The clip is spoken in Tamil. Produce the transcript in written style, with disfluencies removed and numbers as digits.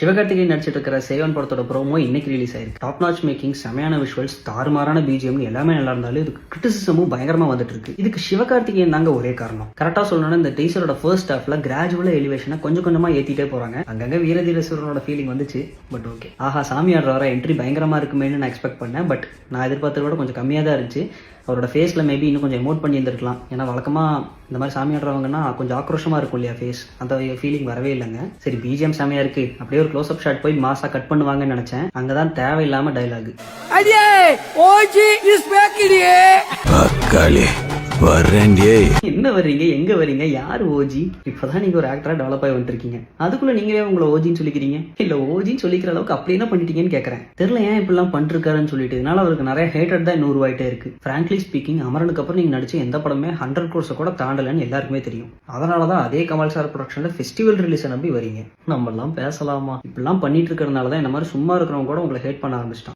சிவகார்த்திகேயன் நடிச்சிட்டு இருக்கிற சேவன் படத்தோட ப்ரோமோ இன்னைக்கு ரிலீஸ் ஆயிருக்கு. டாப் நாச் மேக்கிங், செமையான விஷுவல்ஸ், தாறுமாறான பிஜிஎம் எல்லாமே நல்லா இருந்தாலும் இதுக்கு கிரிட்டிசிசமும் பயங்கரமா வந்துட்டு இருக்கு. இதுக்கு சிவகார்த்திகேயன் தாங்க ஒரே காரணம். கரெக்டா சொல்லணும்னா இந்த டீசரோட ஃபர்ஸ்ட் ஹாஃப்ல கிராஜுவலா எலிவேஷனை கொஞ்சம் கொஞ்சமா ஏத்திட்டே போறாங்க. அங்கங்க வீரதீரேஸ்வரனோட ஃபீலிங் வந்துச்சு. பட் ஓகே, ஆஹா சாமியார் வர என்ட்ரி பயங்கரமா இருக்குமேன்னு நான் எக்ஸ்பெக்ட் பண்ணேன். பட் நான் எதிர்பார்த்தத விட கொஞ்சம் கம்மியாக தான் இருந்துச்சு. அவரோட ஃபேஸில் மேபி இன்னும் கொஞ்சம் எமோட் பண்ணி இருந்திருக்கலாம். ஏன்னா வழக்கமாக இந்த மாதிரி சாமி ஆடுறவங்கன்னா கொஞ்சம் ஆக்ரோஷமாக இருக்கும் இல்லையா ஃபேஸ், அந்த ஃபீலிங் வரவே இல்லைங்க. சரி பிஜிஎம் செமையாக இருக்குது, அப்படியே ஒரு க்ளோஸ் அப் ஷாட் போய் மாசா கட் பண்ணுவாங்கன்னு நினச்சேன். அங்கே தான் தேவையில்லாமல் டைலாக். என்ன வர்றீங்க, எங்க வர்றீங்க, யாரு ஓஜி? இப்பதான் நீங்க ஒரு ஆக்டரா டெவலப் ஆகி வந்துருக்கீங்க, அதுக்குள்ள நீங்களே உங்களை ஓஜின்னு சொல்லிக்கிறீங்க. இல்ல ஓஜின்னு சொல்லிக்கிற அளவுக்கு அப்படி என்ன பண்ணிட்டீங்கன்னு கேக்குறேன். தெரியல ஏன் இப்படிலாம் பண்ணிருக்காருன்னு சொல்லிட்டு. இதனால அவருக்கு நிறைய ஹேட்டட் தான் இன்னும் உருவாயிட்டே இருக்கு. பிராங்க்லி ஸ்பீக்கிங், அமரனுக்கு அப்புறம் நீங்க நடிச்ச எந்த படமே 100 crores கூட தாண்டலன்னு எல்லாருக்குமே தெரியும். அதனாலதான் அதே கமல் சார் ப்ரொடக்ஷன்ல ஃபெஸ்டிவல் ரிலீஸ் நம்பி வரீங்க. நம்ம எல்லாம் பேசலாமா? இப்படிலாம் பண்ணிட்டு இருக்கிறதுனாலதான் இந்த மாதிரி சும்மா இருக்கிறவங்க கூட உங்களை ஹேட் பண்ண ஆரம்பிச்சிட்டான்.